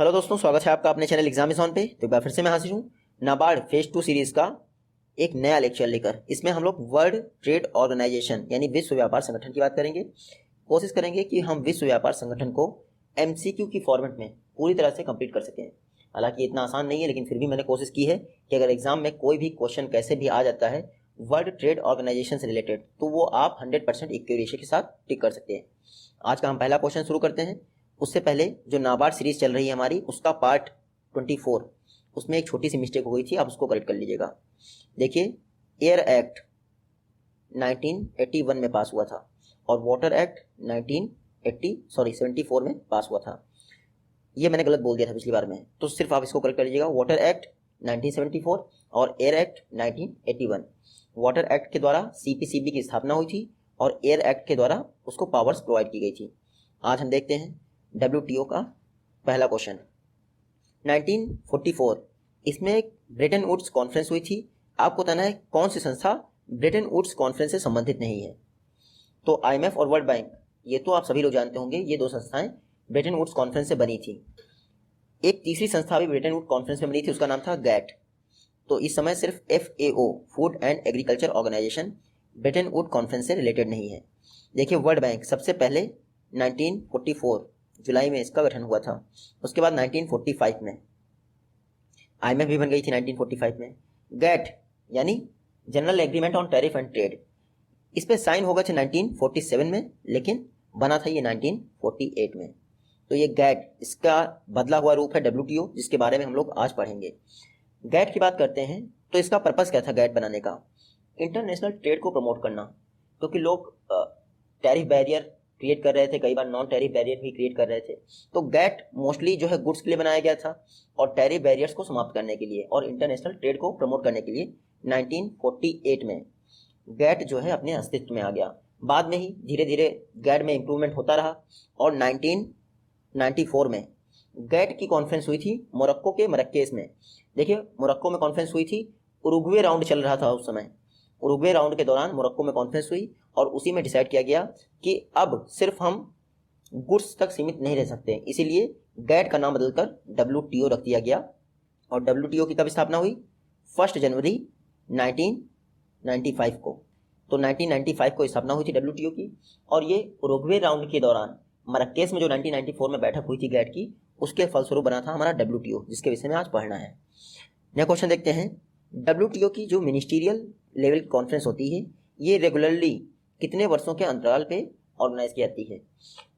Hello दोस्तों, स्वागत है आपका अपने चैनल एग्जाम इज ऑन पे। तो एक बार फिर से मैं हाजिर हूँ नाबार्ड फेज 2 सीरीज का एक नया लेक्चर लेकर। इसमें हम लोग वर्ल्ड ट्रेड ऑर्गेनाइजेशन यानी विश्व व्यापार संगठन की बात करेंगे। कोशिश करेंगे कि हम विश्व व्यापार संगठन को एमसीक्यू की फॉर्मेट में पूरी तरह से कंप्लीट कर सकें। हालांकि इतना आसान नहीं है, लेकिन फिर भी मैंने कोशिश की है कि अगर एग्जाम में कोई भी क्वेश्चन कैसे भी आ जाता है वर्ल्ड ट्रेड ऑर्गेनाइजेशन से रिलेटेड, तो वो आप 100% एक्यूरेसी के साथ टिक कर सकते हैं। आज का हम पहला क्वेश्चन शुरू करते हैं। उससे पहले जो नाबार्ड सीरीज चल रही है हमारी, उसका पार्ट 24, उसमें एक छोटी सी मिस्टेक हो गई थी, आप उसको करेक्ट कर लीजिएगा। देखिए, एयर एक्ट 1981 में पास हुआ था और वाटर एक्ट 74 में पास हुआ था। ये मैंने गलत बोल दिया था पिछली बार में, तो सिर्फ आप इसको करेक्ट कर लीजिएगा। वाटर एक्ट 1974 और एयर एक्ट 1981। वाटर एक्ट के द्वारा सीपीसीबी की स्थापना हुई थी और एयर एक्ट के द्वारा उसको पावर्स प्रोवाइड की गई थी। आज हम देखते हैं WTO का पहला क्वेश्चन। 1944 इसमें एक ब्रेटन वुड्स कॉन्फ्रेंस हुई थी। आपको बताना है कौन सी संस्था ब्रेटन वुड्स कॉन्फ्रेंस से संबंधित नहीं है। तो IMF और वर्ल्ड बैंक, ये तो आप सभी लोग जानते होंगे, ये दो संस्थाएं ब्रेटन वुड्स कॉन्फ्रेंस से बनी थी। एक तीसरी संस्था भी ब्रेटन वुड्स कॉन्फ्रेंस में बनी थी, उसका नाम था गैट। तो इस समय सिर्फ FAO food and agriculture organization Bretton Wood conference से रिलेटेड नहीं है। देखिए, वर्ल्ड बैंक सबसे पहले 1944 जुलाई में इसका गठन हुआ था। उसके बाद 1945 में IMF भी बन गई थी। 1945 में गैट यानी general agreement on tariff and trade, इस पे साइन हो गए थे 1947 में, लेकिन बना था ये 1948 में। तो ये गैट, इसका बदला हुआ रूप है WTO, जिसके बारे में हम लोग आज पढ़ेंगे। गैट की बात करते हैं तो इसका पर्पस क्या था गैट बनाने का? इंटरनेशनल ट्रेड को प्रमोट करना, क्योंकि लोग टैरिफ बैरियर क्रिएट कर रहे थे, कई बार नॉन टैरिफ बैरियर भी क्रिएट कर रहे थे। तो गैट मोस्टली जो है गुड्स के लिए बनाया गया था और टैरिफ बैरियर्स को समाप्त करने के लिए और इंटरनेशनल ट्रेड को प्रमोट करने के लिए 1948 में गैट जो है अपने अस्तित्व में आ गया। बाद में ही धीरे धीरे गैट में इंप्रूवमेंट होता रहा और 1994 में गैट की कॉन्फ्रेंस हुई थी मोरक्को के मरक्केस में। देखिए, मोरक्को में कॉन्फ्रेंस हुई थी, उरुग्वे राउंड चल रहा था उस समय। उरुग्वे राउंड के दौरान मोरक्को में कॉन्फ्रेंस हुई और उसी में डिसाइड किया गया कि अब सिर्फ हम गुड्स तक सीमित नहीं रह सकते, इसीलिए गैट का नाम बदलकर WTO रख दिया गया। और WTO की कब स्थापना हुई? 1 जनवरी 1995 को। तो 1995 को स्थापना हुई थी WTO की। और ये उरुग्वे राउंड के दौरान मरक्केस में जो 1994 में बैठक हुई थी गैट की, उसके फलस्वरूप बना था हमारा WTO, जिसके विषय में आज पढ़ना है। नया क्वेश्चन देखते हैं। WTO की जो मिनिस्टीरियल लेवल की कॉन्फ्रेंस होती है, ये रेगुलरली कितने वर्षों के अंतराल पे ऑर्गेनाइज की जाती है?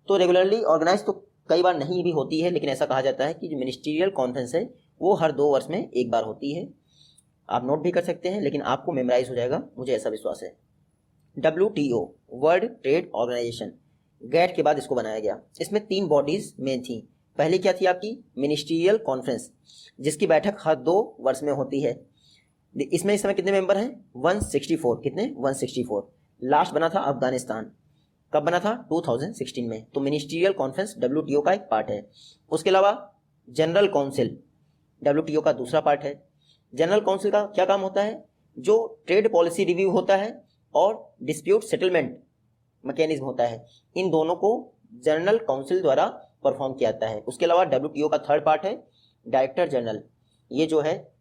तो रेगुलरली ऑर्गेनाइज तो कई बार नहीं भी होती है, लेकिन ऐसा कहा जाता है कि जो मिनिस्टीरियल कॉन्फ्रेंस है वो हर 2 वर्ष में एक बार होती है। आप नोट भी कर सकते हैं, लेकिन आपको मेमोराइज हो जाएगा, मुझे ऐसा विश्वास है। WTO world trade organization, GATT के बाद इसको बनाया गया। इसमें 3 बॉडीज मेन थी। पहली क्या थी आपकी? मिनिस्टीरियल कॉन्फ्रेंस, जिसकी बैठक हर 2 वर्ष में होती है। इसमें इस समय कितने मेंबर हैं? 164। कितने? 164। लास्ट बना था अफगानिस्तान। कब बना था? 2016 में। तो मिनिस्ट्रियल कॉन्फ्रेंस WTO का एक पार्ट है। उसके अलावा जनरल काउंसिल WTO का दूसरा पार्ट है। जनरल काउंसिल का क्या काम होता है? जो ट्रेड पॉलिसी रिव्यू होता है और डिस्प्यूट सेटलमेंट मैकेनिज्म होता है, इन दोनों को जनरल काउंसिल द्वारा परफॉर्म किया जाता है। उसके अलावा WTO का थर्ड पार्ट है डायरेक्टर जनरल। ये जो है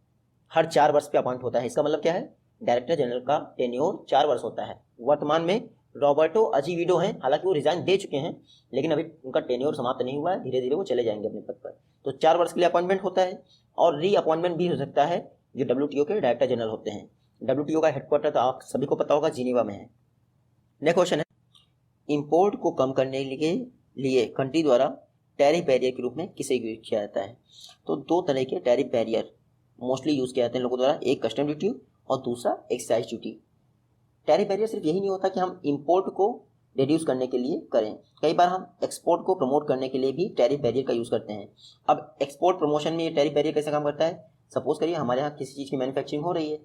हर 4 वर्ष पे अपॉइंट होता है। इसका मतलब क्या है? डायरेक्टर जनरल का टेन्योर 4 वर्ष होता है। वर्तमान में रॉबर्टो अजीविडो हैं, हालांकि वो रिजाइन दे चुके हैं, लेकिन अभी उनका टेन्योर समाप्त नहीं हुआ है, धीरे धीरे वो चले जाएंगे अपने पद पर। तो 4 वर्ष के लिए अपॉइंटमेंट होता है और री अपॉइंटमेंट भी हो सकता है, जो WTO के डायरेक्टर जनरल होते हैं। WTO का हेडक्वार्टर तो आप सभी को पता होगा, जिनेवा में है। नेक्स्ट क्वेश्चन है, इंपोर्ट को कम करने के लिए कंट्री द्वारा टैरिफ बैरियर के रूप में किसे यूज किया जाता है? तो 2 तरह के टैरिफ बैरियर मोस्टली यूज किए जाते हैं लोगों द्वारा, एक कस्टम ड्यूटी और दूसरा एक्साइज ड्यूटी। टैरिफ बैरियर सिर्फ यही नहीं होता कि हम इंपोर्ट को रिड्यूस करने के लिए करें, कई बार हम एक्सपोर्ट को प्रमोट करने के लिए भी टैरिफ बैरियर का यूज करते हैं। अब एक्सपोर्ट प्रमोशन में ये टैरिफ बैरियर कैसे काम करता है? सपोज करिए हमारे यहाँ किसी चीज़ की मैन्युफैक्चरिंग हो रही है,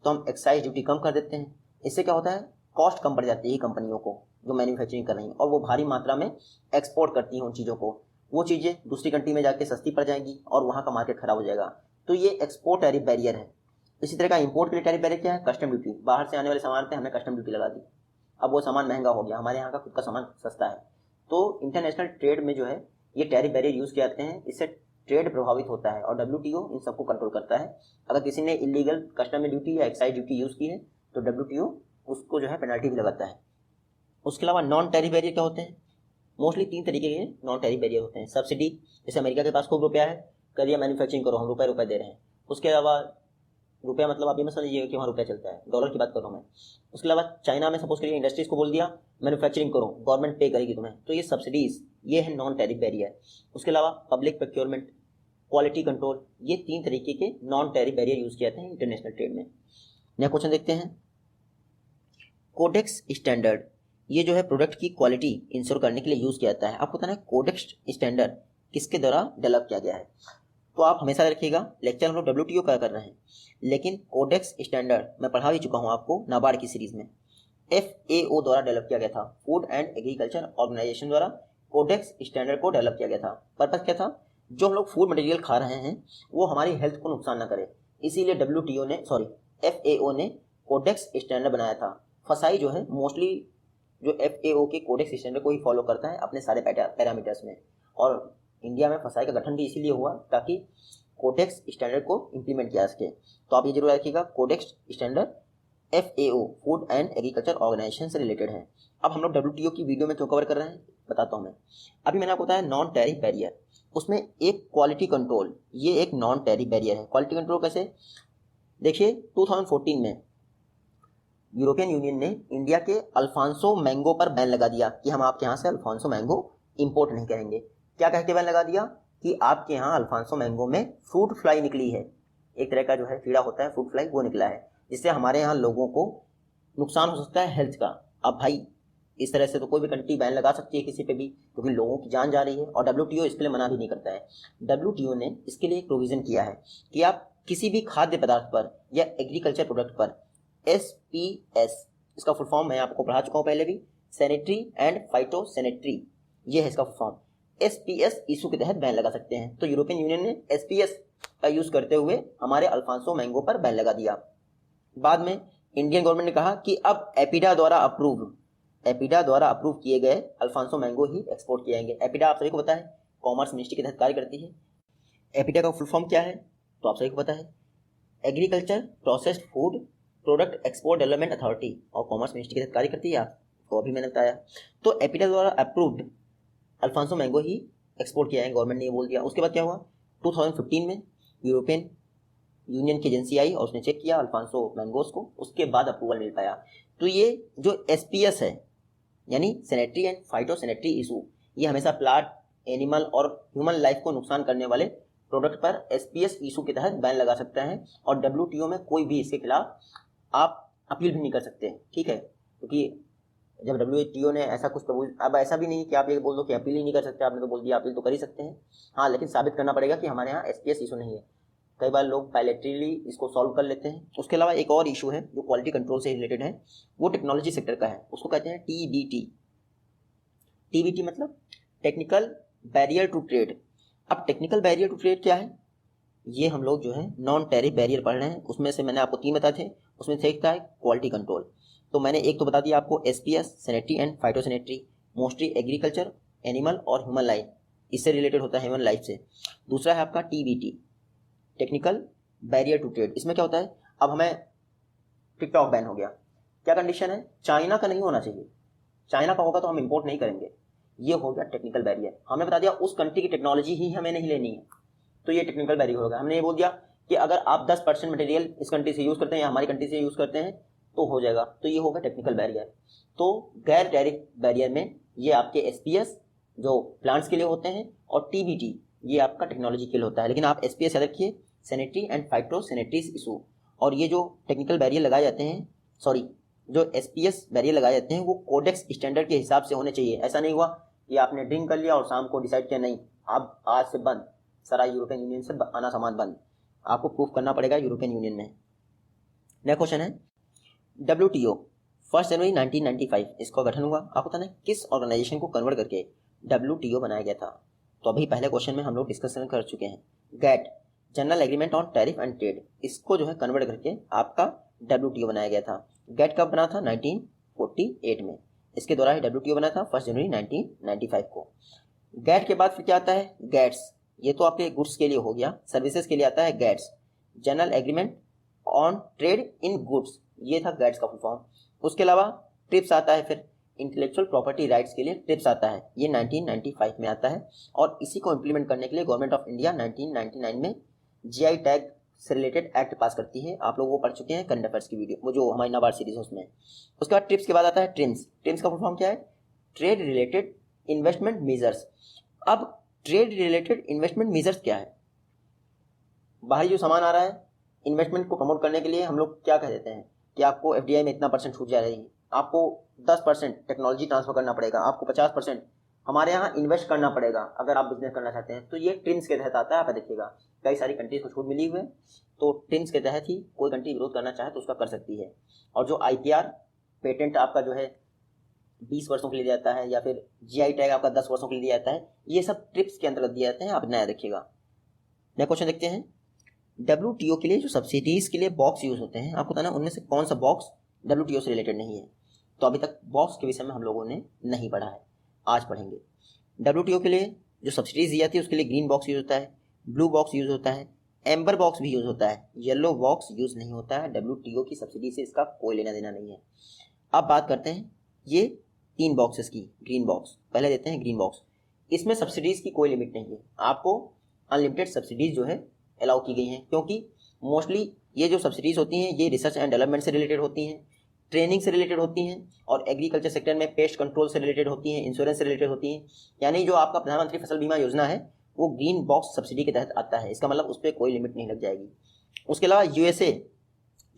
तो हम एक्साइज ड्यूटी कम कर देते हैं। इससे क्या होता है? कॉस्ट कम पड़ जाती है कंपनियों को जो मैन्युफैक्चरिंग कर रही हैं, और वो भारी मात्रा में एक्सपोर्ट करती हैं उन चीज़ों को। वो चीज़ें दूसरी कंट्री में जाके सस्ती पड़ जाएंगी और वहाँ का मार्केट खराब हो जाएगा। तो ये एक्सपोर्ट टैरिफ बैरियर है। इसी तरह का इंपोर्ट के लिए टैरिफ बैरियर क्या है? Custom duty. बाहर से आने वाले सामान पे हमने कस्टम ड्यूटी लगा दी, अब वो सामान महंगा हो गया, हमारे यहाँ का खुद का सामान सस्ता है। तो इंटरनेशनल ट्रेड में जो है ये टैरिफ बैरियर यूज किए जाते हैं। इससे ट्रेड प्रभावित होता है और WTO इन सबको कंट्रोल करता है। अगर किसी ने इलीगल कस्टम ड्यूटी या एक्साइज ड्यूटी यूज़ की है तो WTO उसको जो है पेनल्टी भी लगाता है। उसके अलावा नॉन टैरिफ बैरियर क्या होते हैं? मोस्टली 3 तरीके के नॉन टैरिफ बैरियर होते हैं। सब्सिडी, जैसे अमेरिका के पास खूब रुपया है, कर दिया मैन्युफैक्चरिंग करो, हम रुपये दे रहे हैं। उसके अलावा रुपया मतलब आप ये मत समझिए कि वहाँ रुपया चलता है, डॉलर की बात कर रहा हूँ मैं। उसके अलावा चाइना में सपोज करिए इंडस्ट्रीज को बोल दिया मैन्युफैक्चरिंग करो, गवर्नमेंट पे करेगी तुम्हें, तो ये सब्सिडीज, ये है नॉन टैरिफ बैरियर। उसके अलावा पब्लिक प्रोक्योरमेंट, क्वालिटी कंट्रोल, ये 3 तरीके के नॉन टैरिफ बैरियर यूज किए जाते हैं इंटरनेशनल ट्रेड में। नया क्वेश्चन देखते हैं। कोडेक्स स्टैंडर्ड, ये जो है प्रोडक्ट की क्वालिटी इंश्योर करने के लिए यूज किया जाता है। आपको पता है कोडेक्स स्टैंडर्ड किसके द्वारा डेवलप किया गया है? तो आप हमेशा रखिएगा, लेक्चर हम लोग WTO का कर रहे हैं, लेकिन कोडेक्स स्टैंडर्ड मैं पढ़ा भी चुका हूँ आपको नाबार्ड की सीरीज में। FAO द्वारा डेवलप किया गया था, फूड एंड एग्रीकल्चर ऑर्गेनाइजेशन द्वारा कोडेक्स स्टैंडर्ड को डेवलप किया गया था। पर्पस क्या था? जो हम लोग फूड मटेरियल खा रहे हैं वो हमारी हेल्थ को नुकसान ना करे, इसीलिए FAO ने कोडेक्स स्टैंडर्ड बनाया था। फसाई जो है मोस्टली जो FAO के कोडेक्स स्टैंडर्ड को ही फॉलो करता है अपने सारे पैरामीटर्स में, और इंडिया में फसाई का गठन भी इसीलिए हुआ ताकि कोडेक्स स्टैंडर्ड को इम्प्लीमेंट किया सके। तो आप ये जरूर रखिएगा, codex standard FAO food and agriculture organization से रिलेटेड है। अब हम लोग WTO की वीडियो में क्यों कवर कर रहे हैं बताता हूँ मैं। अभी मैंने आपको बताया नॉन टैरिफ बैरियर, उसमें एक क्वालिटी कंट्रोल, ये एक नॉन टैरिफ बैरियर है। क्वालिटी कंट्रोल कैसे? देखिए 2014 में यूरोपियन यूनियन ने इंडिया के अल्फांसो मैंगो पर बैन लगा दिया कि हम आपके यहाँ से अल्फांसो मैंगो इंपोर्ट नहीं करेंगे। क्या कह के बैन लगा दिया? कि आपके यहाँ अल्फांसो मैंगो में फ्रूट फ्लाई निकली है, एक तरह का जो है कीड़ा होता है फ्रूट फ्लाई, वो निकला है, जिससे हमारे यहाँ लोगों को नुकसान हो सकता है हेल्थ का। अब भाई इस तरह से तो कोई भी कंट्री बैन लगा सकती है किसी पे भी, क्योंकि लोगों की जान जा रही है, और WTO इसके लिए मना भी नहीं करता है। WTO ने इसके लिए एक प्रोविजन किया है कि आप किसी भी खाद्य पदार्थ पर या एग्रीकल्चर प्रोडक्ट पर SPS, इसका फुल फॉर्म मैं आपको पढ़ा चुका हूँ पहले भी, सैनिटरी एंड फाइटोसैनिटरी, ये है इसका फुल फॉर्म। SPS इशू के तहत बैन लगा सकते हैं। तो यूरोपियन यूनियन ने SPS का यूज करते हुए हमारे अल्फांसो मैंगो पर बैन लगा दिया। बाद में इंडियन गवर्नमेंट ने कहा कि अब एपिडा द्वारा अप्रूव किए गए अल्फांसो मैंगो ही एक्सपोर्ट किए जाएंगे। एपिडा आप सभी को पता है कॉमर्स मिनिस्ट्री के तहत कार्य करती है। एपिडा का फुल फॉर्म क्या है तो आप सभी को पता है, agriculture processed food product export development authority, और कॉमर्स मिनिस्ट्री के तहत कार्य करती है, आपको अभी मैंने बताया। तो एपिडा द्वारा अप्रूव्ड अल्फांसो मैंगो ही एक्सपोर्ट किया है, गवर्नमेंट ने ये बोल दिया। उसके बाद क्या हुआ, 2015 में यूरोपियन यूनियन की एजेंसी आई और उसने चेक किया अल्फांसो मैंगोज को, उसके बाद अप्रूवल मिल पाया। तो ये जो SPS है यानी सैनिटरी एंड फाइटोसैनिटरी इशू, ये हमेशा प्लांट, एनिमल और ह्यूमन लाइफ को नुकसान करने वाले प्रोडक्ट पर SPS इशू के तहत बैन लगा सकता है, और WTO में कोई भी इसके खिलाफ आप अपील भी नहीं कर सकते, ठीक है। क्योंकि जब WTO ने ऐसा कुछ प्रपोज, अब ऐसा भी नहीं कि आप ये बोल दो कि अपील ही नहीं कर सकते, आपने तो बोल दिया अपील तो कर ही सकते हैं, हाँ, लेकिन साबित करना पड़ेगा कि हमारे यहाँ SPS इशू नहीं है। कई बार लोग बायलैटरली इसको सॉल्व कर लेते हैं। उसके अलावा एक और इशू है जो क्वालिटी कंट्रोल से रिलेटेड है, वो टेक्नोलॉजी सेक्टर का है, उसको कहते हैं TBT मतलब टेक्निकल बैरियर टू ट्रेड। अब टेक्निकल बैरियर टू ट्रेड क्या है, ये हम लोग जो है नॉन टैरिफ बैरियर पढ़ रहे हैं। उसमें से मैंने आपको 3 बताए थे, उसमें से एक था क्वालिटी कंट्रोल। तो मैंने एक तो बता दिया आपको SPS sanitary and phytosanitary, mostly agriculture, animal और ह्यूमन लाइफ, इससे रिलेटेड होता है ह्यूमन लाइफ से। दूसरा है आपका TBT technical barrier to trade. इसमें क्या होता है, अब हमें टिकटॉक बैन हो गया, क्या कंडीशन है, चाइना का नहीं होना चाहिए, चाइना का होगा तो हम इंपोर्ट नहीं करेंगे, ये हो गया टेक्निकल बैरियर। हमने बता दिया उस कंट्री की टेक्नोलॉजी ही हमें नहीं लेनी है, तो ये टेक्निकल बैरियर होगा। हमने ये बोल दिया कि अगर आप 10% मटेरियल इस कंट्री से यूज़ करते हैं या हमारी कंट्री से यूज़ करते हैं तो हो जाएगा, तो ये होगा टेक्निकल बैरियर। तो गैर टैरिफ बैरियर में ये आपके SPS जो प्लांट्स के लिए होते हैं, और TBT ये आपका टेक्नोलॉजी के लिए होता है। लेकिन आप SPS याद रखिए, सैनिटरी एंड फाइटोसैनिटरीज इशू। और ये जो टेक्निकल बैरियर लगाए जाते हैं, जो SPS बैरियर लगाए जाते हैं वो कोडेक्स स्टैंडर्ड के हिसाब से होने चाहिए। ऐसा नहीं हुआ कि आपने ड्रिंक कर लिया और शाम को डिसाइड किया नहीं अब आज से बंद, सारा यूरोपियन यूनियन से आना सामान बंद, आपको प्रूफ करना पड़ेगा यूरोपियन यूनियन में। नेक्स्ट क्वेश्चन है WTO 1 जनवरी 1995 इसका गठन हुआ। आपको पता है किस ऑर्गेनाइजेशन को कन्वर्ट करके WTO बनाया गया था? तो अभी पहले क्वेश्चन में हम लोग डिस्कशन कर चुके हैं, GATT general agreement on tariff and trade, इसको जो है कन्वर्ट करके आपका WTO बनाया गया था। GATT कब बना था? 1948 में। इसके द्वारा ही WTO बना था 1 जनवरी 1995 को। GATT के बाद फिर क्या आता है? GATS ये तो आपके गुड्स के लिए हो गया। सर्विसेज के लिए आता है gets, general agreement on trade in goods, ये था गैट्स का फुल फॉर्म। उसके अलावा ट्रिप्स आता है, फिर इंटेलेक्चुअल प्रॉपर्टी राइट्स के लिए ट्रिप्स आता है, ये 1995 में आता है। और इसी को इम्प्लीमेंट करने के लिए गवर्नमेंट ऑफ इंडिया 1999 में जीआई टैग से रिलेटेड एक्ट पास करती है। आप लोग वो पढ़ चुके हैं करंट अफेयर्स की वीडियो, वो जो हमारी नाबार्ड सीरीज है उसमें। उसके बाद ट्रिप्स के बाद आता है ट्रिम्स। ट्रिम्स का फुल फॉर्म क्या है? Trade related investment measures. अब ट्रेड रिलेटेड इन्वेस्टमेंट मेजर्स क्या है? बाहरी जो सामान आ रहा है, इन्वेस्टमेंट को प्रमोट करने के लिए हम लोग क्या कह देते हैं कि आपको एफडीआई में इतना % छूट जा रही है, आपको 10% टेक्नोलॉजी ट्रांसफर करना पड़ेगा, आपको 50% हमारे यहाँ इन्वेस्ट करना पड़ेगा अगर आप बिजनेस करना चाहते हैं। तो ये ट्रिम्स के तहत आता है। आप देखिएगा कई सारी कंट्रीज को छूट मिली हुई है, तो ट्रिम्स के तहत ही कोई कंट्री विरोध करना चाहे तो उसका कर सकती है। और जो आईपीआर पेटेंट आपका जो है 20 वर्षों के लिए दिया जाता है, या फिर जीआई टैग आपका 10 वर्षों के लिए दिया जाता है, ये सब ट्रिप्स के अंतर्गत दिए जाते हैं। आप नया देखिएगा। नया क्वेश्चन देखते हैं। WTO के लिए जो सब्सिडीज के लिए बॉक्स यूज होते हैं, आपको बताना उनमें से कौन सा बॉक्स WTO से रिलेटेड नहीं है। तो अभी तक बॉक्स के विषय में हम लोगों ने नहीं पढ़ा है, आज पढ़ेंगे। WTO के लिए जो सब्सिडीज दी जाती है उसके लिए ग्रीन बॉक्स यूज होता है, ब्लू बॉक्स यूज होता है, एम्बर बॉक्स भी यूज होता है, येलो बॉक्स यूज नहीं होता है। WTO की सब्सिडी से इसका कोई लेना देना नहीं है। अब बात करते हैं ये 3 बॉक्सेस की। ग्रीन बॉक्स पहले देते हैं। ग्रीन बॉक्स, इसमें सब्सिडीज की कोई लिमिट नहीं है, आपको अनलिमिटेड सब्सिडीज जो है अलाउ की गई हैं, क्योंकि मोस्टली ये जो सब्सिडीज होती हैं ये रिसर्च एंड डेवलपमेंट से रिलेटेड होती हैं, ट्रेनिंग से रिलेटेड होती हैं, और एग्रीकल्चर सेक्टर में पेस्ट कंट्रोल से रिलेटेड होती हैं, इंश्योरेंस से रिलेटेड होती हैं। यानी जो आपका प्रधानमंत्री फसल बीमा योजना है वो ग्रीन बॉक्स सब्सिडी के तहत आता है। इसका मतलब उस पर कोई लिमिट नहीं लग जाएगी। उसके अलावा USA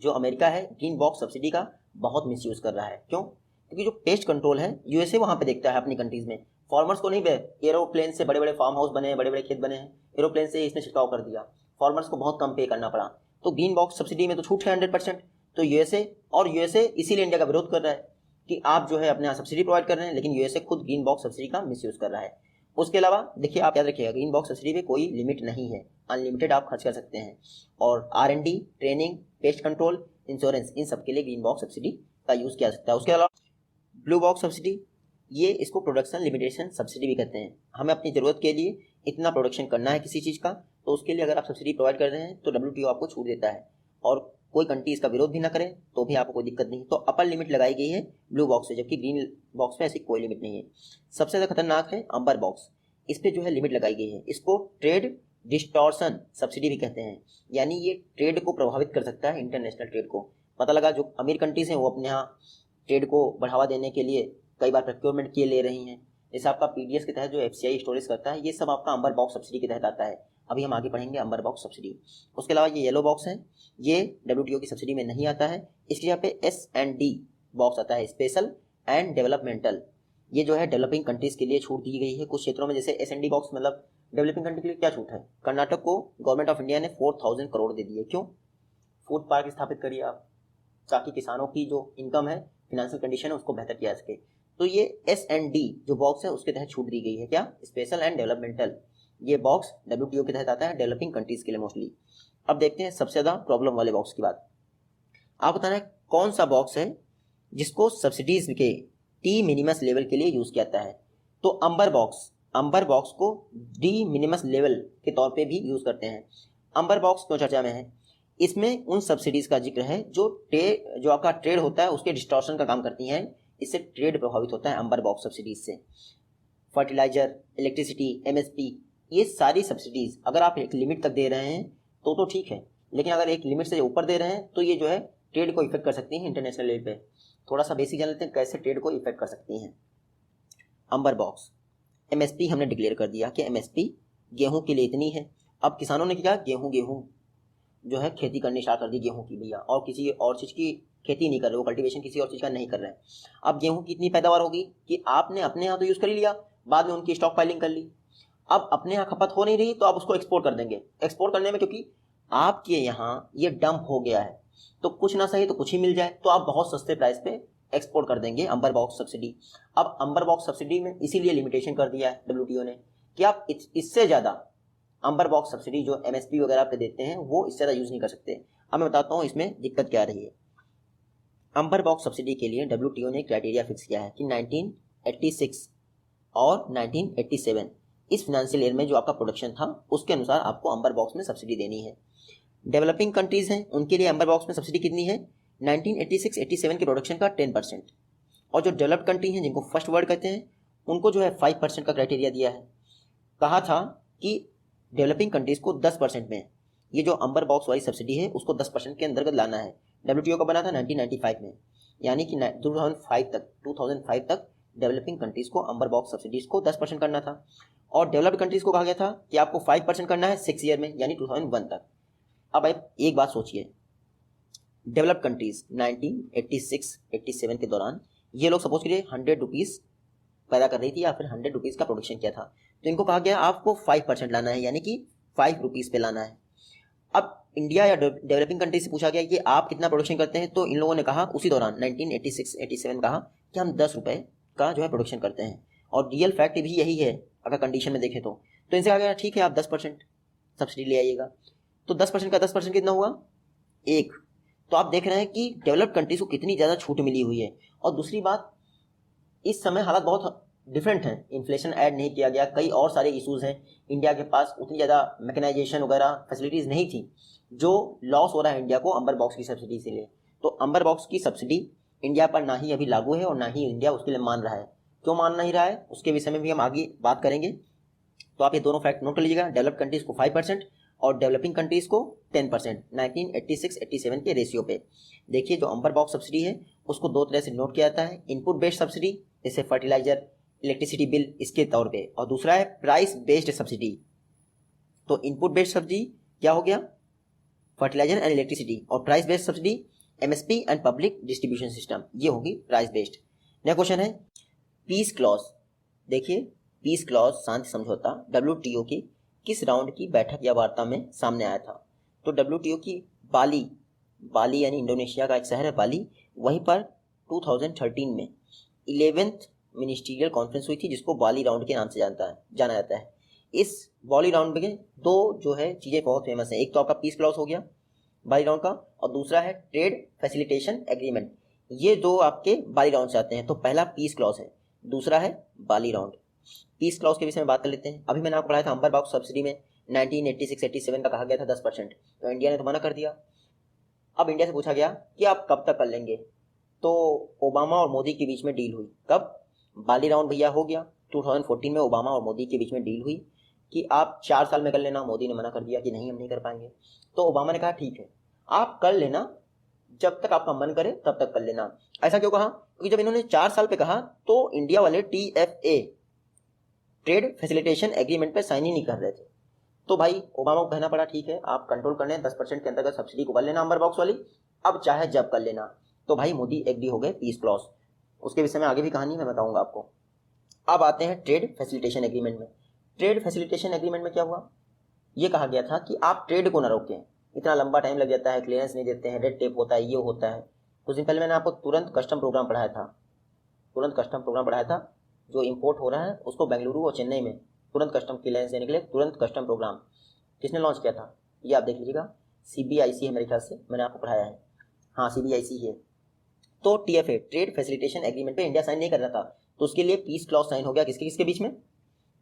जो अमेरिका है, ग्रीन बॉक्स सब्सिडी का बहुत मिसयूज कर रहा है। क्यों? क्योंकि जो पेस्ट कंट्रोल है USA वहाँ पे देखता है अपनी कंट्रीज में, फार्मर्स को नहीं। एरोप्लेन से बड़े बड़े फार्म हाउस बने हैं, बड़े बड़े खेत बने हैं, एरोप्लेन से इसने छिड़काव कर दिया, फार्मर्स को बहुत कम पे करना पड़ा। तो ग्रीन बॉक्स सब्सिडी में तो छूट है 100%। तो USA इसीलिए इंडिया का विरोध कर रहा है कि आप जो है अपने यहाँ सब्सिडी प्रोवाइड कर रहे हैं, लेकिन USA खुद ग्रीन बॉक्स सब्सिडी का मिसयूज कर रहा है। उसके अलावा देखिए, आप याद रखिएगा ग्रीन बॉक्स सब्सिडी पे कोई लिमिट नहीं है, अनलिमिटेड आप खर्च कर सकते हैं। और R&D, training, pest control, insurance, इन सब के लिए ग्रीन बॉक्स सब्सिडी का यूज़ किया जा सकता है। उसके अलावा ब्लू बॉक्स सब्सिडी, ये इसको प्रोडक्शन लिमिटेशन सब्सिडी भी कहते हैं। हमें अपनी ज़रूरत के लिए इतना प्रोडक्शन करना है किसी चीज़ का, तो उसके लिए अगर आप सब्सिडी प्रोवाइड कर रहे हैं तो WTO आपको छूट देता है, और कोई कंट्री इसका विरोध भी ना करे तो भी आपको कोई दिक्कत नहीं। तो अपर लिमिट लगाई गई है ब्लू बॉक्स से, जबकि ग्रीन बॉक्स में ऐसी कोई लिमिट नहीं है। सबसे ज़्यादा खतरनाक है अम्बर बॉक्स, इस पर जो है लिमिट लगाई गई है। इसको ट्रेड डिस्टॉर्शन सब्सिडी भी कहते हैं, यानी ये ट्रेड को प्रभावित कर सकता है, इंटरनेशनल ट्रेड को। पता लगा जो अमीर कंट्रीज हैं वो अपने यहाँ ट्रेड को बढ़ावा देने के लिए कई बार प्रोक्योरमेंट किए ले रही हैं। जैसे आपका PDS के तहत जो FCI स्टोरेज करता है, ये सब आपका अम्बर बॉक्स सब्सिडी के तहत आता है। अभी हम आगे पढ़ेंगे अम्बर बॉक्स सब्सिडी। उसके अलावा ये येलो बॉक्स है, ये WTO की सब्सिडी में नहीं आता है, इसलिए यहाँ पे S&D बॉक्स आता है, स्पेशल एंड डेवलपमेंटल। ये जो है डेवलपिंग कंट्रीज के लिए छूट दी गई है कुछ क्षेत्रों में। जैसे S&D बॉक्स मतलब डेवलपिंग कंट्री के लिए क्या छूट है? कर्नाटक को गवर्नमेंट ऑफ इंडिया ने 4000 करोड़ दे दिए। क्यों? फूड पार्क स्थापित करिए आप, ताकि किसानों की जो इनकम है, फिनेंशियल कंडीशन है, उसको बेहतर किया जा सके। तो ये S&D जो बॉक्स है उसके तहत छूट दी गई है। क्या? Special and developmental. ये बॉक्स WTO के तहत आता है, डेवलपिंग कंट्रीज के लिए मोस्टली। अब देखते हैं सबसे ज़्यादा प्रॉब्लम वाले बॉक्स की बात। आप बताना है कौन सा बॉक्स है जिसको सब्सिडीज के डी मिनिमस लेवल के लिए यूज़ किया जाता है। तो अम्बर बॉक्स को डी मिनिमस लेवल के तौर पे भी यूज़ करते हैं। अम्बर बॉक्स क्यों चर्चा में है? इसमें उन सब्सिडीज़ का जिक्र है जो आपका ट्रेड होता है उसके डिस्टॉर्शन का काम करती हैं, इससे ट्रेड प्रभावित होता है अम्बर बॉक्स सब्सिडीज से। फर्टिलाइजर, इलेक्ट्रिसिटी, MSP, ये सारी सब्सिडीज अगर आप एक लिमिट तक दे रहे हैं तो ठीक है, लेकिन अगर एक लिमिट से ऊपर दे रहे हैं तो ये जो है ट्रेड को इफेक्ट कर सकती हैं इंटरनेशनल लेवल पे। थोड़ा सा बेसिक जान लेते हैं कैसे ट्रेड को इफेक्ट कर सकती हैं। अम्बर बॉक्स MSP हमने डिक्लेयर कर दिया कि MSP गेहूँ के लिए इतनी है। अब किसानों ने क्या, गेहूँ जो है खेती करनी स्टार्ट कर दी गेहूँ की भैया, और किसी और चीज़ की खेती नहीं कर रहे, वो कल्टीवेशन किसी और चीज़ का नहीं कर रहे हैं। अब गेहूँ की इतनी पैदावार होगी कि आपने अपने यहाँ तो यूज़ कर ही लिया, बाद में उनकी स्टॉक फाइलिंग कर ली। अब अपने यहाँ खपत हो नहीं रही तो आप उसको एक्सपोर्ट कर देंगे। एक्सपोर्ट करने में क्योंकि आपके यहाँ ये डंप हो गया है तो कुछ ना सही तो कुछ ही मिल जाए, तो आप बहुत सस्ते प्राइस पे एक्सपोर्ट कर देंगे अम्बर बॉक्स सब्सिडी। अब अम्बर बॉक्स सब्सिडी में इसीलिए लिमिटेशन कर दिया है WTO ने कि आप इससे ज़्यादा अम्बर बॉक्स सब्सिडी जो MSP वगैरह पे देते हैं वो इससे ज़्यादा यूज़ नहीं कर सकते। अब मैं बताता हूँ इसमें दिक्कत क्या रही है। अम्बर बॉक्स सब्सिडी के लिए WTO ने क्राइटेरिया फिक्स किया है कि 1986 और 1987 इस फाइनेंशियल ईयर में जो आपका प्रोडक्शन था उसके अनुसार आपको अंबर बॉक्स में सब्सिडी देनी है। डेवलपिंग कंट्रीज़ हैं उनके लिए अंबर बॉक्स में सब्सिडी कितनी है, 1986-87 के प्रोडक्शन का 10%, और जो डेवलप्ड कंट्री हैं जिनको फर्स्ट वर्ल्ड कहते हैं उनको जो है 5% का क्राइटेरिया दिया है। कहा था कि डेवलपिंग कंट्रीज़ को 10% में ये जो अंबर बॉक्स वाली सब्सिडी है उसको 10% के अंतर्गत लाना है। WTO का बना था 1995 में, यानी कि 2005 तक डेवलपिंग कंट्रीज़ को अंबर बॉक्स सब्सिडीज को 10% करना था, और डेवलप्ड कंट्रीज़ को कहा गया था कि आपको 5% करना है 6 ईयर में, यानी 2001 तक। अब आप एक बात सोचिए, डेवलप्ड कंट्रीज़ 1986-87 के दौरान ये लोग सपोज करिए 100 रुपीज़ पैदा कर रही थी या फिर 100 रुपीज़ का प्रोडक्शन किया था, तो इनको कहा गया आपको 5% लाना है, यानी कि 5 रुपीज़ पे लाना है। अब इंडिया या डेवलपिंग कंट्री से पूछा गया कि आप कितना प्रोडक्शन करते हैं, तो इन लोगों ने कहा उसी दौरान 1986-87 कहा कि हम 10 रुपये का जो है प्रोडक्शन करते हैं, और रियल फैक्ट भी यही है अगर कंडीशन में देखें तो इनसे कहा गया ठीक है आप 10% सब्सिडी ले आइएगा। तो 10% का 10% कितना हुआ, 1। तो आप देख रहे हैं कि डेवलप्ड कंट्रीज को कितनी ज़्यादा छूट मिली हुई है। और दूसरी बात, इस समय हालात बहुत डिफरेंट हैं, इन्फ्लेशन ऐड नहीं किया गया, कई और सारे इश्यूज़ हैं, इंडिया के पास उतनी ज़्यादा मैकेनाइजेशन वगैरह फैसिलिटीज़ नहीं थी, जो लॉस हो रहा है इंडिया को अंबर बॉक्स की सब्सिडी से ले। तो अंबर बॉक्स की सब्सिडी इंडिया पर ना ही अभी लागू है और ना ही इंडिया उसके लिए मान रहा है। क्यों मान नहीं रहा है उसके विषय में भी हम आगे बात करेंगे। तो आप ये दोनों फैक्ट नोट कर लीजिएगा, डेवलप्ड कंट्रीज़ को 5% और डेवलपिंग कंट्रीज़ को 10%, 1986-87 के रेशियो पे। देखिए जो अंबर बॉक्स सब्सिडी है उसको दो तरह से नोट किया जाता है, इनपुट बेस्ड सब्सिडी जैसे फर्टिलाइजर, इलेक्ट्रिसिटी बिल इसके तौर पे, और दूसरा है प्राइस बेस्ड सब्सिडी। तो इनपुट बेस्ड सब्सिडी क्या हो गया, फर्टिलाइजर एंड इलेक्ट्रिसिटी, और price based subsidy MSP and public distribution system, ये होगी प्राइस बेस्ड। नेक्स्ट क्वेश्चन है पीस क्लॉज। देखिए पीस क्लॉज शांति समझौता WTO की किस राउंड की बैठक या वार्ता में सामने आया था। तो WTO की बाली यानी इंडोनेशिया का एक शहर है बाली, वहीं पर 2013 में 11th मिनिस्ट्रियल कॉन्फ्रेंस हुई थी जिसको बाली राउंड के नाम से जाना जाता है। इस बाली राउंड में दो जो है चीज़ें बहुत फेमस हैं, एक तो आपका पीस क्लॉज हो गया बाली राउंड का, और दूसरा है ट्रेड फैसिलिटेशन एग्रीमेंट। ये दो आपके बाली राउंड से आते हैं, तो पहला पीस क्लॉज है, दूसरा है बाली राउंड। पीस क्लॉज के विषय में बात कर लेते हैं। अभी मैंने आपको पढ़ाया था अंबर बॉक्स सब्सिडी में 1986-87 का कहा गया था 10%, तो इंडिया ने तो मना कर दिया। अब इंडिया से पूछा गया कि आप कब तक कर लेंगे, तो ओबामा और मोदी के बीच में डील हुई। कब, बाली राउंड भैया हो गया 2014 में, ओबामा और मोदी के बीच में डील हुई कि आप 4 साल में कर लेना। मोदी ने मना कर दिया कि नहीं हम नहीं कर पाएंगे, तो ओबामा ने कहा ठीक है आप कर लेना, जब तक आपका मन करे तब तक कर लेना। ऐसा क्यों कहा, क्योंकि जब इन्होंने 4 साल पे कहा तो इंडिया वाले TFA ट्रेड फैसिलिटेशन एग्रीमेंट पे साइन ही नहीं कर रहे थे, तो भाई ओबामा को कहना पड़ा ठीक है आप कंट्रोल कर लें, 10% के अंतर्गत सब्सिडी को कर लेना अंबर बॉक्स वाली, अब चाहे जब कर लेना। तो भाई मोदी एग्री हो गए पीस क्लॉज। उसके विषय में आगे भी कहानी मैं बताऊंगा आपको। अब आते हैं ट्रेड फैसिलिटेशन एग्रीमेंट में। ट्रेड फैसिलिटेशन एग्रीमेंट में क्या हुआ, ये कहा गया था कि आप ट्रेड को ना रोकें, इतना लंबा टाइम लग जाता है, क्लियरेंस नहीं देते हैं, रेड टेप होता है, ये होता है। कुछ दिन पहले मैंने आपको तुरंत कस्टम प्रोग्राम पढ़ाया था, जो इंपोर्ट हो रहा है उसको बेंगलुरु और चेन्नई में तुरंत कस्टम क्लियरेंस देने के लिए तुरंत कस्टम प्रोग्राम किसने लॉन्च किया था, ये आप देख लीजिएगा, CBIC है मेरे ख्याल से, मैंने आपको पढ़ाया है, हाँ CBIC है। तो TFA ट्रेड फैसिलिटेशन एग्रीमेंट पे इंडिया साइन नहीं कर रहा था, तो उसके लिए पीस क्लॉज साइन हो गया किसके किसके बीच में,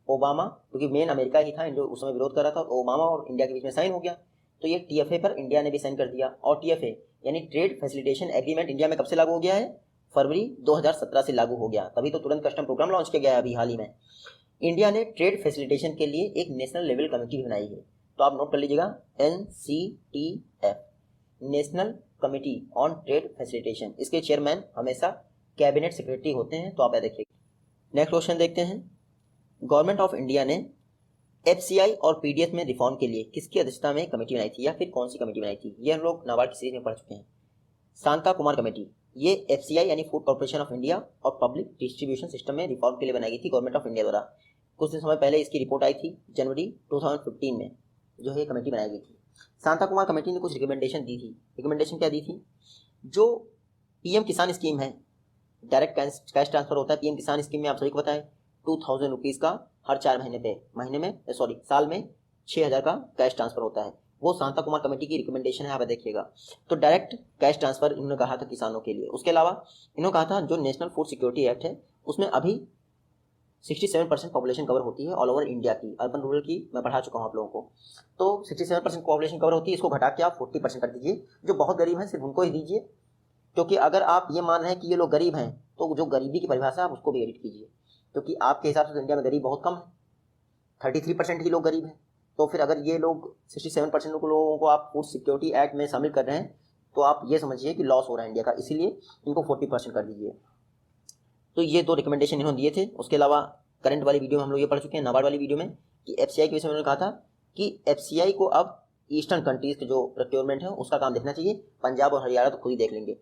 ओबामा, क्योंकि मेन अमेरिका ही था जो उस समय विरोध कर रहा था, तो ओबामा और इंडिया के बीच में साइन हो गया। तो ये TFA पर इंडिया ने भी साइन कर दिया, और TFA यानी ट्रेड फैसिलिटेशन एग्रीमेंट इंडिया में कब से लागू हो गया है, फरवरी 2017 से लागू हो गया, तभी तो तुरंत कस्टम प्रोग्राम लॉन्च किया गया है अभी हाल ही में। इंडिया ने ट्रेड फैसिलिटेशन के लिए एक नेशनल लेवल कमेटी भी बनाई है, तो आप नोट कर लीजिएगा NCTF, national committee on trade facilitation. इसके चेयरमैन हमेशा कैबिनेट सेक्रेटरी होते हैं, तो आप देखिए। नेक्स्ट क्वेश्चन देखते हैं, गवर्नमेंट ऑफ इंडिया ने FCI और PDF में रिफॉर्म के लिए किसकी अध्यक्षता में कमेटी बनाई थी, या फिर कौन सी कमेटी बनाई थी, ये हम लोग नाबार्ड की सीरीज में पढ़ चुके हैं। शांता कुमार कमेटी, ये FCI यानी फूड कॉर्पोरेशन ऑफ इंडिया और पब्लिक डिस्ट्रीब्यूशन सिस्टम में रिफॉर्म के लिए बनाई गई थी गवर्नमेंट ऑफ इंडिया द्वारा। कुछ दिन समय पहले इसकी रिपोर्ट आई थी, जनवरी 2015 में जो है कमेटी बनाई गई थी। शांता कुमार कमेटी ने कुछ रिकमेंडेशन दी थी। रिकमेंडेशन क्या दी थी, जो PM किसान स्कीम है, डायरेक्ट कैश ट्रांसफर होता है PM किसान स्कीम में, आप सभी को पता है 2000 रुपीज़ का हर 4 महीने पे, साल में 6000 का कैश ट्रांसफर होता है, वो शांता कुमार कमेटी की रिकमेंडेशन है, आप देखिएगा। तो डायरेक्ट कैश ट्रांसफर इन्होंने कहा था किसानों के लिए। उसके अलावा इन्होंने कहा था जो नेशनल फूड सिक्योरिटी एक्ट है उसमें अभी 67% पॉपुलेशन कवर होती है ऑल ओवर इंडिया की। अर्बन रूरल की मैं पढ़ा चुका हूँ आप लोगों को। तो 67% पॉपुलेशन कवर होती है, इसको घटा के आप 40% कर दीजिए। जो बहुत गरीब हैं सिर्फ उनको ही दीजिए, क्योंकि अगर आप ये मान रहे हैं कि ये लोग गरीब हैं तो जो गरीबी की परिभाषा है आप उसको भी एडिट कीजिए, क्योंकि आपके हिसाब से तो इंडिया में गरीब बहुत कम है, 33% ही लोग गरीब हैं। तो फिर अगर ये लोग 67% लोगों को आप फूड सिक्योरिटी एक्ट में शामिल कर रहे हैं तो आप ये समझिए कि लॉस हो रहा है इंडिया का, इसीलिए इनको 40% कर दीजिए। तो ये 2 रिकमेंडेशन इन्होंने दिए थे। उसके अलावा करंट वाली वीडियो में हम लोग ये पढ़ चुके हैं, नाबार्ड वाली वीडियो में, कि एफसीआई के विषय में उन्होंने कहा था कि एफसीआई को अब ईस्टर्न कंट्रीज के जो प्रोक्योरमेंट है उसका काम देखना चाहिए, पंजाब और हरियाणा तो खुद ही देख लेंगे।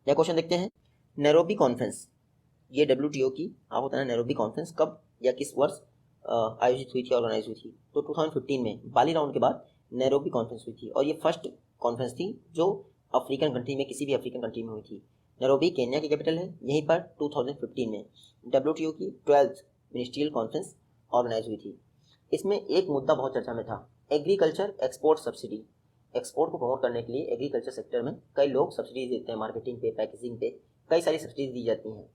यह क्वेश्चन देखते हैं, नैरोबी कॉन्फ्रेंस, ये WTO की आप होता है नैरोबी कॉन्फ्रेंस कब या किस वर्ष आयोजित हुई थी, ऑर्गेनाइज हुई थी? तो 2015 में बाली राउंड के बाद नैरोबी कॉन्फ्रेंस हुई थी, और ये फर्स्ट कॉन्फ्रेंस थी जो अफ्रीकन कंट्री में, किसी भी अफ्रीकन कंट्री में हुई थी। नैरोबी केन्या की कैपिटल है। यहीं पर 2015 में WTO की 12th मिनिस्ट्रियल कॉन्फ्रेंस ऑर्गेनाइज हुई थी। इसमें एक मुद्दा बहुत चर्चा में था, एग्रीकल्चर एक्सपोर्ट सब्सिडी। एक्सपोर्ट को प्रमोट करने के लिए एग्रीकल्चर सेक्टर में कई लोग सब्सिडी देते हैं, मार्केटिंग पे, पैकेजिंग पे कई सारी सब्सिडी दी जाती हैं,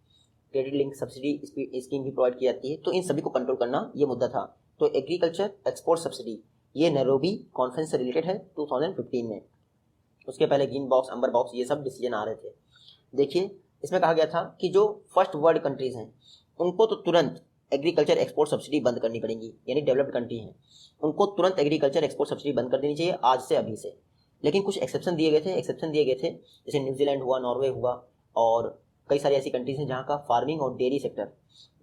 क्रेडिट लिंक सब्सिडी स्कीम भी प्रोवाइड की जाती है। तो इन सभी को कंट्रोल करना ये मुद्दा था। तो एग्रीकल्चर एक्सपोर्ट सब्सिडी ये नैरोबी कॉन्फ्रेंस से रिलेटेड है 2015 में। उसके पहले ग्रीन बॉक्स, अंबर बॉक्स, ये सब डिसीजन आ रहे थे। देखिए इसमें कहा गया था कि जो फर्स्ट वर्ल्ड कंट्रीज हैं उनको तो तुरंत एग्रीकल्चर एक्सपोर्ट सब्सिडी बंद करनी पड़ेगी, यानी डेवलप्ड कंट्री हैं उनको तुरंत एग्रीकल्चर एक्सपोर्ट सब्सिडी बंद कर देनी चाहिए आज से, अभी से। लेकिन कुछ एक्सेप्शन दिए गए थे, जैसे न्यूजीलैंड हुआ, नॉर्वे हुआ, और कई सारी ऐसी कंट्रीज हैं जहाँ का फार्मिंग और डेयरी सेक्टर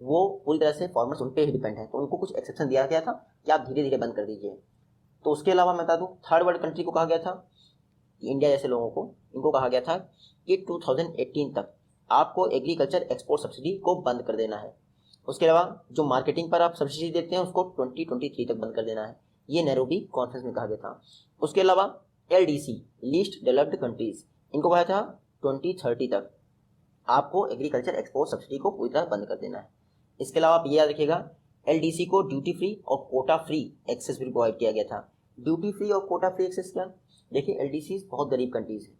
वो पूरी तरह से फार्मर्स उन पर ही डिपेंड है, तो उनको कुछ एक्सेप्शन दिया गया था कि आप धीरे धीरे बंद कर दीजिए। तो उसके अलावा मैं बता दूँ, थर्ड वर्ल्ड कंट्री को कहा गया था कि इंडिया जैसे लोगों को, इनको कहा गया था कि 2018 तक आपको एग्रीकल्चर एक्सपोर्ट सब्सिडी को बंद कर देना है। उसके अलावा जो मार्केटिंग पर आप सब्सिडी देते हैं उसको 2023 तक बंद कर देना है। ये नैरोबी कॉन्फ्रेंस में कहा गया था। उसके अलावा LDC, लीस्ट डेवलप्ड कंट्रीज, इनको कहा था 2030 तक आपको एग्रीकल्चर एक्सपोर्ट सब्सिडी को पूरी तरह बंद कर देना है। इसके अलावा आप ये याद रखिएगा, LDC को ड्यूटी फ्री और कोटा फ्री एक्सेस भी प्रोवाइड किया गया था। ड्यूटी फ्री और कोटा फ्री एक्सेस क्या? देखिए LDC बहुत गरीब कंट्रीज हैं,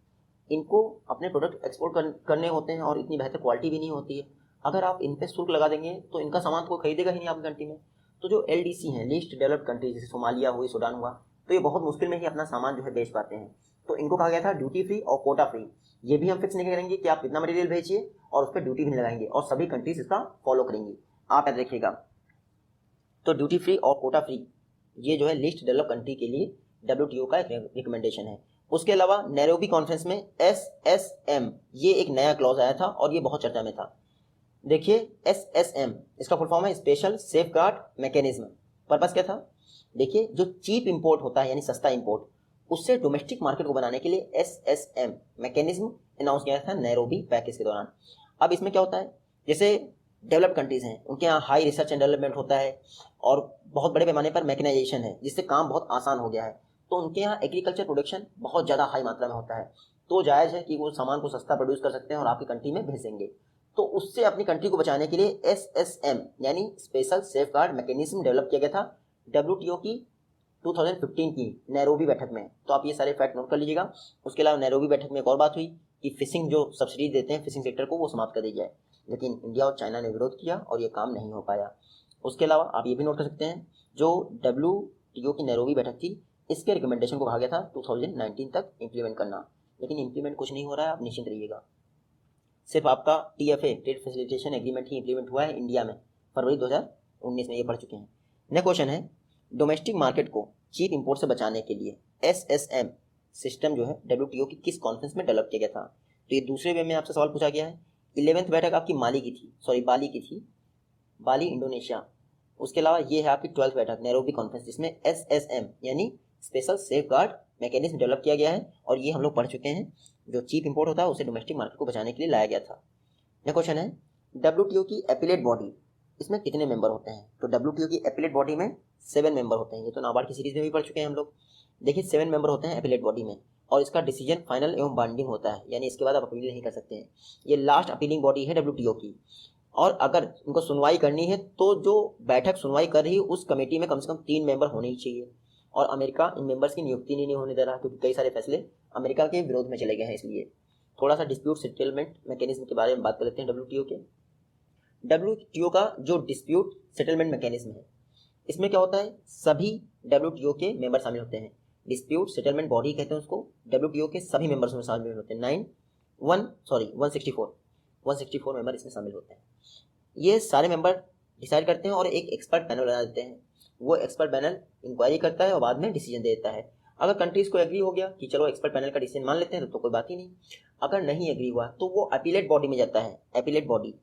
इनको अपने प्रोडक्ट एक्सपोर्ट करने होते हैं और इतनी बेहतर क्वालिटी भी नहीं होती है। अगर आप इन पर शुल्क लगा देंगे तो इनका सामान कोई खरीदेगा ही नहीं आपकी कंट्री में। तो जो LDC हैं, लीस्ट डेवलप्ड कंट्रीज, जैसे सोमालिया हुई, सूडान हुआ, तो ये बहुत मुश्किल में ही अपना सामान जो है बेच पाते हैं। तो इनको कहा गया था ड्यूटी फ्री और कोटा फ्री। ये भी हम फिक्स नहीं करेंगे कि आप कितना मटेरियल भेजिए और उस पर ड्यूटी भी नहीं लगाएंगे, और सभी कंट्रीज इसका फॉलो करेंगी, आप याद रखिएगा। तो ड्यूटी फ्री और कोटा फ्री ये जो है लिस्ट डेवलप कंट्री के लिए WTO का एक रिकमेंडेशन है। उसके अलावा नैरोबी कॉन्फ्रेंस में SSM ये एक नया क्लॉज आया था और ये बहुत चर्चा में था। देखिए SSM इसका फुल फॉर्म है special safe guard mechanism. Purpose क्या था? देखिए जो चीप इंपोर्ट होता है यानी सस्ता इंपोर्ट, उससे डोमेस्टिक मार्केट को बनाने के लिए SSM मैकेनिज्म अनाउंस किया था नैरोबी पैकेज के दौरान। अब इसमें क्या होता है, जैसे डेवलप्ड कंट्रीज हैं उनके यहाँ हाई रिसर्च एंड डेवलपमेंट होता है और बहुत बड़े पैमाने पर मैकेनाइजेशन है, जिससे काम बहुत आसान हो गया है। तो उनके यहाँ एग्रीकल्चर प्रोडक्शन बहुत ज़्यादा हाई मात्रा में होता है, तो जायज़ है कि वो सामान को सस्ता प्रोड्यूस कर सकते हैं और आपकी कंट्री में भेजेंगे। तो उससे अपनी कंट्री को बचाने के लिए SSM यानी special safe guard mechanism develop किया गया था WTO की 2015 की नैरोबी बैठक में। तो आप ये सारे फैक्ट नोट कर लीजिएगा। उसके अलावा नैरोबी बैठक में एक और बात हुई कि फिशिंग जो सब्सिडी देते हैं फिशिंग सेक्टर को, वो समाप्त कर दी जाए, लेकिन इंडिया और चाइना ने विरोध किया और ये काम नहीं हो पाया। उसके अलावा आप ये भी नोट कर सकते हैं, जो WTO की नैरोबी बैठक थी इसके रिकमेंडेशन को कहा गया था 2019 तक इम्प्लीमेंट करना, लेकिन इम्प्लीमेंट कुछ नहीं हो रहा है, आप निश्चिंत रहिएगा। सिर्फ आपका TFA ट्रेड फैसिलिटेशन एग्रीमेंट ही इम्प्लीमेंट हुआ है इंडिया में, फरवरी 2019 में ये पढ़ चुके हैं। नेक्स्ट क्वेश्चन है, डोमेस्टिक मार्केट को चीप इंपोर्ट से बचाने के लिए SSM सिस्टम जो है WTO की किस कॉन्फ्रेंस में डेवलप किया गया था? तो ये दूसरे वे में आपसे सवाल पूछा गया है। 11th बैठक आपकी बाली की थी, बाली इंडोनेशिया। उसके अलावा ये है आपकी 12th बैठक नैरोबी कॉन्फ्रेंस, जिसमें SSM यानी special safe guard mechanism develop किया गया है, और ये हम लोग पढ़ चुके हैं। जो चीप इंपोर्ट होता है उसे डोमेस्टिक मार्केट को बचाने के लिए लाया गया था। नेक्स्ट क्वेश्चन है, WTO की एपिलेट बॉडी, इसमें कितने मेंबर होते हैं? तो WTO की एपिलेट बॉडी में 7 मेंबर होते हैं। ये तो नाबार्ड की सीरीज में भी पढ़ चुके हैं हम लोग। देखिए 7 मेंबर होते हैं एपिलेट बॉडी में, और इसका डिसीजन फाइनल एवं बाइंडिंग होता है, यानी इसके बाद आप अपील नहीं कर सकते हैं। ये लास्ट अपीलिंग बॉडी है WTO की, और अगर उनको सुनवाई करनी है तो जो बैठक सुनवाई कर रही है उस कमेटी में कम से कम 3 मेंबर होने ही चाहिए, और अमेरिका इन मेंबर्स की नियुक्ति नहीं होने दे रहा, क्योंकि कई सारे फैसले अमेरिका के विरोध में चले गए हैं। इसलिए थोड़ा सा डिस्प्यूट सेटलमेंट मैकेनिज्म के बारे में बात कर लेते हैं WTO के। WTO का जो डिस्प्यूट सेटलमेंट मैकेनिज्म है, इसमें क्या होता है, सभी WTO के मेंबर शामिल होते हैं। डिस्प्यूट सेटलमेंट बॉडी कहते हैं उसको, WTO के सभी मेंबर्स में शामिल होते हैं। 164 मेंबर इसमें शामिल होते हैं। ये सारे मेंबर डिसाइड करते हैं और एक एक्सपर्ट पैनल बना देते हैं। वो एक्सपर्ट पैनल इंक्वायरी करता है और बाद में डिसीजन दे देता है। अगर कंट्रीज को एग्री हो गया कि चलो एक्सपर्ट पैनल का डिसीजन मान लेते हैं तो कोई बात ही नहीं। अगर नहीं एग्री हुआ तो वो अपीलेट बॉडी में जाता है। अपीलेट बॉडी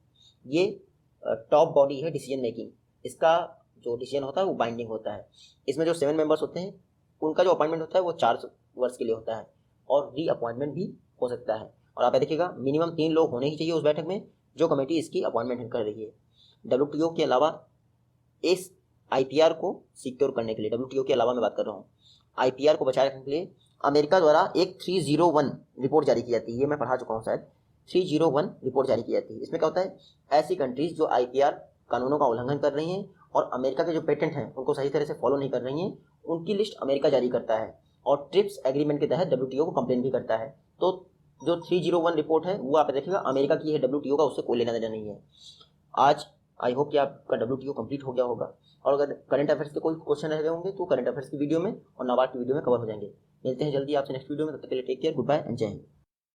ये टॉप बॉडी है डिसीजन मेकिंग। इसका जो डिसीजन होता है वो बाइंडिंग होता है। इसमें जो 7 मेंबर्स होते हैं उनका जो अपॉइंटमेंट होता है वो 4 वर्ष के लिए होता है और रीअपॉइंटमेंट भी हो सकता है। और आप देखिएगा मिनिमम 3 लोग होने ही चाहिए उस बैठक में जो कमेटी इसकी अपॉइंटमेंट कर रही है। WTO के अलावा इस IPR को सिक्योर करने के लिए, WTO के अलावा मैं बात कर रहा हूँ, IPR को बचाए रखने के लिए अमेरिका द्वारा एक 301 रिपोर्ट जारी की जाती है। ये मैं पढ़ा चुका हूँ शायद। 301 रिपोर्ट जारी की जाती है। इसमें क्या होता है, ऐसी कंट्रीज जो IPR कानूनों का उल्लंघन कर रही हैं और अमेरिका के जो पेटेंट हैं उनको सही तरह से फॉलो नहीं कर रही हैं, उनकी लिस्ट अमेरिका जारी करता है और ट्रिप्स एग्रीमेंट के तहत WTO को कंप्लेन भी करता है। तो जो 301 रिपोर्ट है वो आप देखिएगा अमेरिका की है, WTO का उससे कोई लेना देना नहीं है। आज आई होप कि आपका WTO कंप्लीट हो गया होगा और अगर करंट अफेयर्स के कोई क्वेश्चन रह गए होंगे तो करंट अफेयर्स की वीडियो में और नाबार्ड की वीडियो में कवर हो जाएंगे। मिलते हैं जल्दी आपसे नेक्स्ट वीडियो में, तब तक के लिए take care, goodbye and Jai Hind.